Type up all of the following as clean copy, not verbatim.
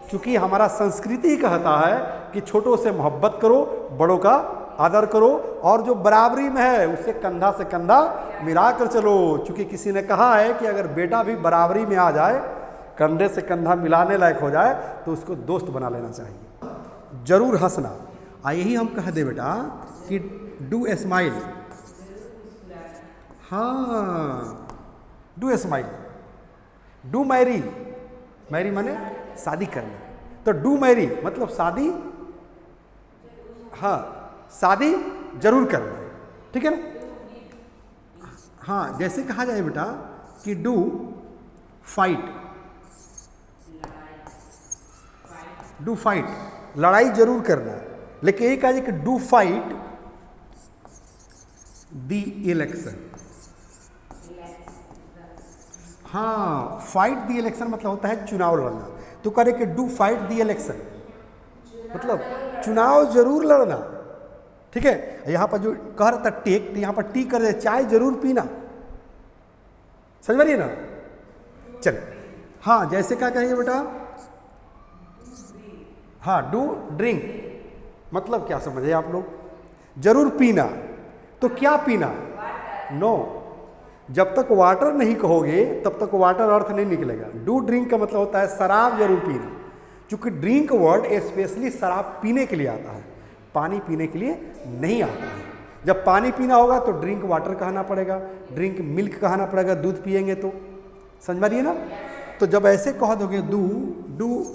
क्योंकि हमारा संस्कृति कहता है कि छोटों से मोहब्बत करो, बड़ों का आदर करो, और जो बराबरी में है उससे कंधा से कंधा मिलाकर चलो। क्योंकि किसी ने कहा है कि अगर बेटा भी बराबरी में आ जाए, कंधे से कंधा मिलाने लायक हो जाए, तो उसको दोस्त बना लेना चाहिए। जरूर हंसना, यही हम कह दे बेटा कि डू स्माइल। हाँ, do smile. Do marry, marry माने शादी करना, तो डू मैरी मतलब शादी, हाँ शादी जरूर करना, ठीक है ना। हाँ, जैसे कहा जाए बेटा कि डू फाइट, डू फाइट लड़ाई जरूर करना, लेकिन यही कहा जाए कि डू फाइट द इलेक्शन। हाँ, फाइट द इलेक्शन मतलब होता है चुनाव लड़ना, तो कह रहे कि डू फाइट द इलेक्शन मतलब चुनाव जरूर लड़ना, ठीक है। यहाँ पर जो कह रहा था टेक, तो यहाँ पर टी कर दे, चाय जरूर पीना, समझ रही है ना। चलिए, हाँ जैसे क्या कहेंगे बेटा, हाँ डू ड्रिंक मतलब क्या समझे आप लोग, जरूर पीना, तो क्या पीना, नो, जब तक वाटर नहीं कहोगे तब तक वाटर अर्थ नहीं निकलेगा। डू ड्रिंक का मतलब होता है शराब जरूर पीना, क्योंकि ड्रिंक वर्ड स्पेशली शराब पीने के लिए आता है, पानी पीने के लिए नहीं आता है। जब पानी पीना होगा तो ड्रिंक वाटर कहना पड़ेगा, ड्रिंक मिल्क कहना पड़ेगा, दूध पिएंगे तो, समझ मारिए ना। तो जब ऐसे कह दोगे डू, डू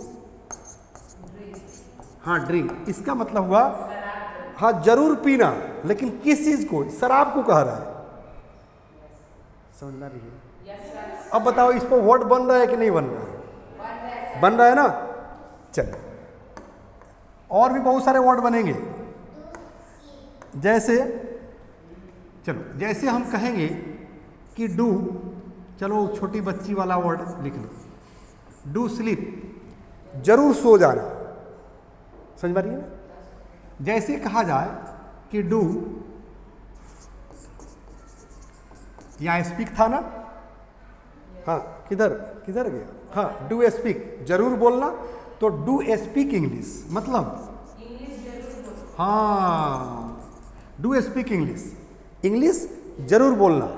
हाँ ड्रिंक, इसका मतलब हुआ हाँ जरूर पीना, लेकिन किस चीज को, शराब को कह रहा है, समझ रही है। अब बताओ इस पर वर्ड बन रहा है कि नहीं बन रहा है, बन रहा है ना। चलिए, और भी बहुत सारे वर्ड बनेंगे, जैसे चलो जैसे हम कहेंगे कि डू, चलो छोटी बच्ची वाला वर्ड लिख लो, डू स्लीप जरूर सो जाना, समझ पाइए ना। जैसे कहा जाए कि डू, यहाँ स्पीक था ना, हाँ किधर किधर गया, हाँ डू स्पीक जरूर बोलना, तो डू स्पीक इंग्लिश मतलब, हाँ डू स्पीक इंग्लिश, इंग्लिश जरूर बोलना।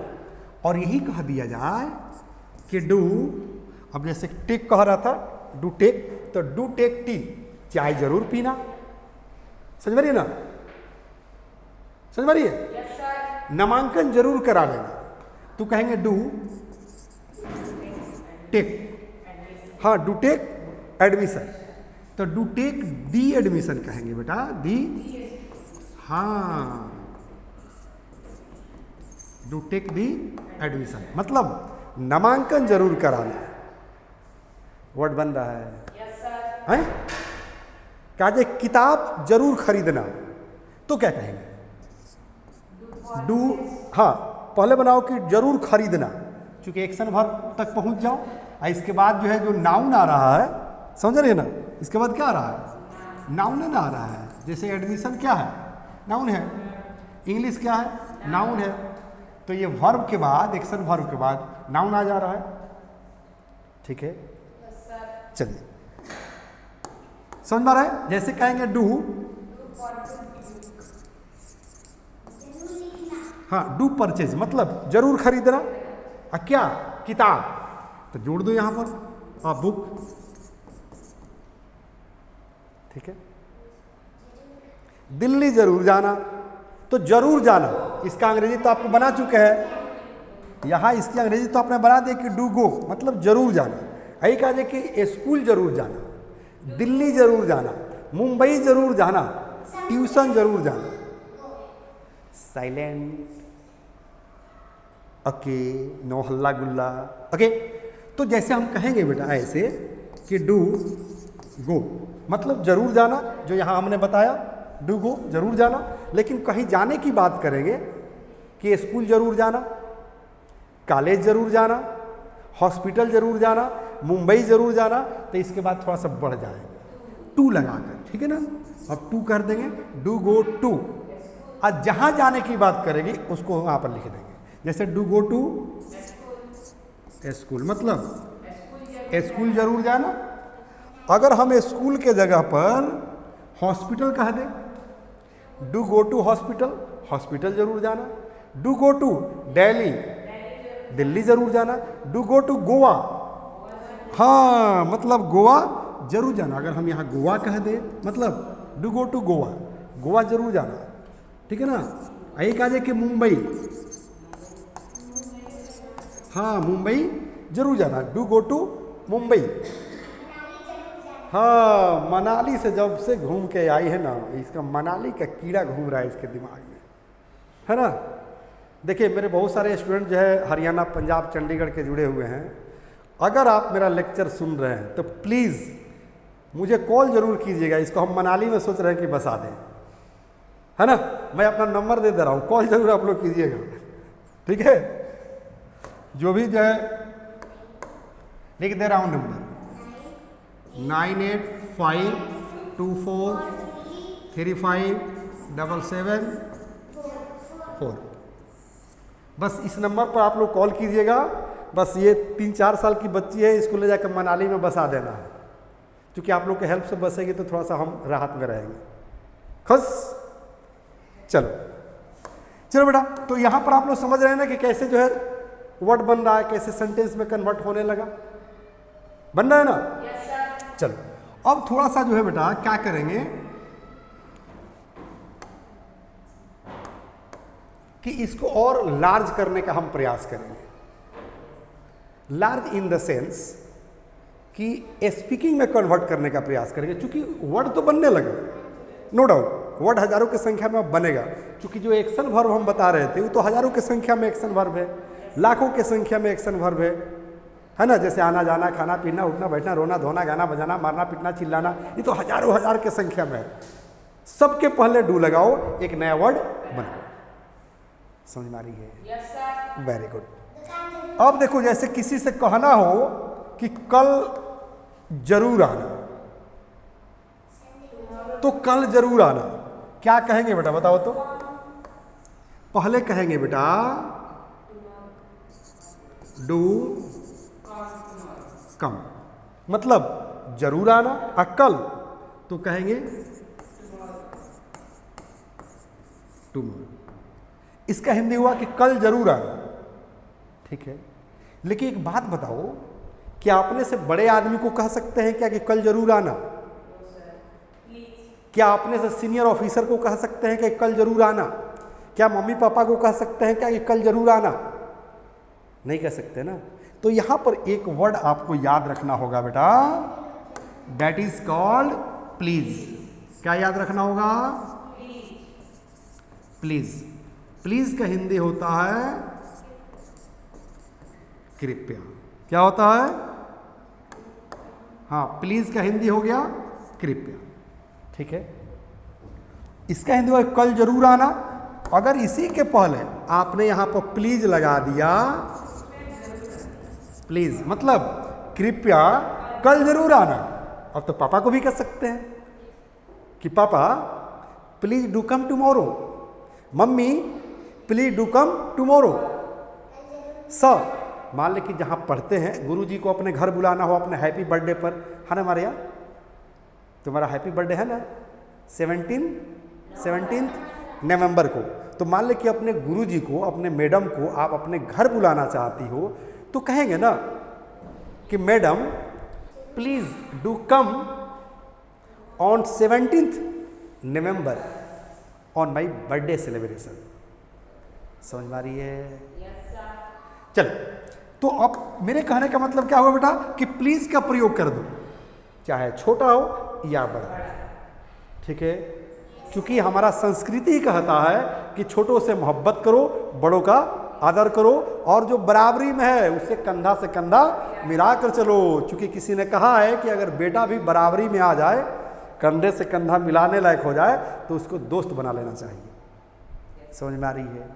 और यही कह दिया जाए कि डू, अब जैसे टेक कह रहा था, डू टेक, तो डू टेक टी, चाय जरूर पीना, समझ रही है ना, समझ रही है। नामांकन जरूर करा लेना, तो कहेंगे डू टेक, हाँ डू टेक एडमिशन, तो डू टेक दी एडमिशन कहेंगे बेटा, दी, हाँ डू टेक दी एडमिशन मतलब नामांकन जरूर कराना। वर्ड बन रहा है, क्या जे किताब जरूर खरीदना, तो क्या कहेंगे, डू, हाँ पहले बनाओ कि जरूर खरीदना, क्योंकि एक्शन वर्ब तक पहुंच जाओ, और इसके बाद जो है जो नाउन आ रहा है, समझ रहे हैं ना, इसके बाद क्या आ रहा है, नाउन आ रहा है। जैसे एडमिशन क्या है, नाउन है, इंग्लिश क्या है, नाउन है, तो ये वर्ब के बाद, एक्शन वर्ब के बाद नाउन आ जा रहा है, ठीक है। चलिए समझ में आ रहा है। जैसे कहेंगे डू, हाँ डू परचेज मतलब जरूर खरीदना, क्या, किताब, तो जोड़ दो यहां पर बुक, ठीक है। दिल्ली जरूर जाना, तो जरूर जाना, इसका अंग्रेजी तो आपको बना चुके हैं, यहां इसकी अंग्रेजी तो आपने बना दी कि डू गो मतलब जरूर जाना। यही कहा जाए कि स्कूल जरूर जाना, दिल्ली जरूर जाना, मुंबई जरूर जाना, ट्यूशन जरूर जाना, साइलेंट, ओके, नो हल्ला गुल्ला, ओके। तो जैसे हम कहेंगे बेटा ऐसे कि डू गो मतलब जरूर जाना, जो यहाँ हमने बताया, डू गो जरूर जाना। लेकिन कहीं जाने की बात करेंगे कि स्कूल जरूर जाना, कॉलेज जरूर जाना, हॉस्पिटल जरूर जाना, मुंबई जरूर जाना, तो इसके बाद थोड़ा सा बढ़ जाएगा, टू लगाकर, ठीक है ना। अब टू कर देंगे, डू गो टू, और जहाँ जाने की बात करेंगे उसको वहाँ पर लिख देंगे। जैसे डू गो टू स्कूल मतलब स्कूल जरूर जाना, अगर हम स्कूल के जगह पर हॉस्पिटल कह दें, do go to hospital, hospital जरूर जाना। Do go to Delhi, Delhi जरूर जाना। डू गो टू गोवा, हाँ मतलब गोवा जरूर जाना। अगर हम यहाँ गोवा कह दें मतलब do go to Goa, Goa जरूर जाना, ठीक है ना। एक आ जाए कि मुंबई, हाँ मुंबई जरूर जाना, डू गो टू मुंबई। हाँ मनाली से जब से घूम के आई है ना, इसका मनाली का कीड़ा घूम रहा है इसके दिमाग में, है ना। देखिए मेरे बहुत सारे स्टूडेंट जो है हरियाणा, पंजाब, चंडीगढ़ के जुड़े हुए हैं। अगर आप मेरा लेक्चर सुन रहे हैं तो प्लीज़ मुझे कॉल जरूर कीजिएगा। इसको हम मनाली में सोच रहे हैं कि बसा दें, है ना। मैं अपना नंबर दे रहा हूँ, कॉल जरूर आप लोग कीजिएगा, ठीक है। जो भी जो है लिख दे रहा हूँ नंबर 9852435774। बस इस नंबर पर आप लोग कॉल कीजिएगा। बस ये 3-4 साल की बच्ची है, इसको ले जाकर मनाली में बसा देना है, क्योंकि आप लोग के हेल्प से बसेगी तो थोड़ा सा हम राहत में रहेंगे। खुश, चलो चलो बेटा। तो यहाँ पर आप लोग समझ रहे हैं ना कि कैसे जो है वर्ड बन रहा है, कैसे सेंटेंस में कन्वर्ट होने लगा, बन रहा है ना। चलो अब थोड़ा सा जो है बेटा क्या करेंगे कि इसको और लार्ज करने का हम प्रयास करेंगे। लार्ज इन द सेंस कि स्पीकिंग में कन्वर्ट करने का प्रयास करेंगे, क्योंकि वर्ड तो बनने लगे, नो डाउट वर्ड हजारों की संख्या में बनेगा। क्योंकि जो एक्शन वर्ब हम बता रहे थे वो तो हजारों की संख्या में एक्शन वर्ब है, लाखों की संख्या में एक्शन वर्ब है ना। जैसे आना जाना, खाना पीना, उठना बैठना, रोना धोना, गाना बजाना, मारना पीटना, चिल्लाना, ये तो हजारों हजार की संख्या में है। सबके पहले डू लगाओ, एक नया वर्ड बनाओ। समझ में आ रही है? Very good. अब देखो जैसे किसी से कहना हो कि कल जरूर आना, तो कल जरूर आना क्या कहेंगे बेटा, बताओ तो। पहले कहेंगे बेटा डू कम, मतलब जरूर आना। कल तो कहेंगे टुमारो। इसका हिंदी हुआ कि कल जरूर आना, ठीक है। लेकिन एक बात बताओ, क्या अपने से बड़े आदमी को कह सकते हैं क्या कि कल जरूर आना? क्या अपने से सीनियर ऑफिसर को कह सकते हैं कि कल जरूर आना? क्या मम्मी पापा को कह सकते हैं क्या कि कल जरूर आना? नहीं कह सकते ना। तो यहां पर एक वर्ड आपको याद रखना होगा बेटा, दैट इज कॉल्ड प्लीज। क्या याद रखना होगा? प्लीज। प्लीज का हिंदी होता है कृपया। क्या होता है? हाँ, प्लीज का हिंदी हो गया कृपया, ठीक है। इसका हिंदी होगा कल जरूर आना। अगर इसी के पहले आपने यहां पर प्लीज लगा दिया, प्लीज मतलब कृपया कल जरूर आना। अब तो पापा को भी कह सकते हैं कि पापा please do come tomorrow, mummy please do come tomorrow. Sir मान ले कि जहाँ पढ़ते हैं गुरुजी को अपने घर बुलाना हो अपने हैप्पी बर्थडे पर, है ना हमारे यहाँ, तुम्हारा हैप्पी बर्थडे है ना 17 नवंबर को, तो मान ले कि अपने गुरुजी को, अपने मैडम को आप अपने घर बुलाना चाहती हो, तो कहेंगे ना कि madam please do come on 17 November on my birthday celebration. समझ में आ रही है? चलो, तो अब मेरे कहने का मतलब क्या हुआ बेटा कि प्लीज का प्रयोग कर दो, चाहे छोटा हो या बड़ा, ठीक है। क्योंकि हमारा संस्कृति ही कहता है कि छोटों से मोहब्बत करो, बड़ों का आदर करो, और जो बराबरी में है उससे कंधा से कंधा मिला कर चलो। क्योंकि किसी ने कहा है कि अगर बेटा भी बराबरी में आ जाए, कंधे से कंधा मिलाने लायक हो जाए, तो उसको दोस्त बना लेना चाहिए। समझ में आ रही है?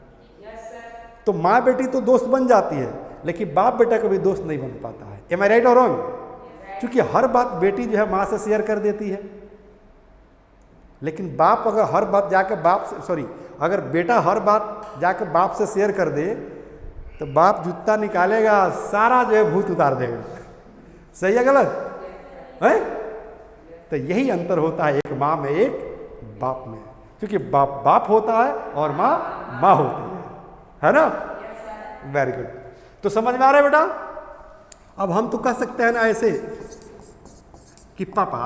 तो माँ बेटी तो दोस्त बन जाती है, लेकिन बाप बेटा कभी दोस्त नहीं बन पाता है। एम आई राइट और रॉन्ग? क्योंकि हर बात बेटी जो है माँ से शेयर कर देती है, लेकिन बाप अगर हर बात जाकर अगर बेटा हर बात जाकर बाप से शेयर कर दे, तो बाप जूता निकालेगा, सारा जो है भूत उतार देगा। सही है गलत है? तो यही अंतर होता है एक माँ में एक बाप में, क्योंकि बाप बाप होता है और माँ माँ होती है ना। Very good. तो समझ में आ रहा है बेटा? अब हम तो कह सकते हैं ना ऐसे कि पापा,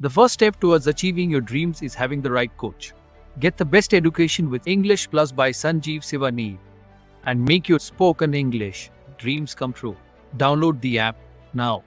The first step towards achieving your dreams is having the right coach. Get the best education with English Plus by Sanjeev Sivaneer and make your spoken English dreams come true. Download the app now.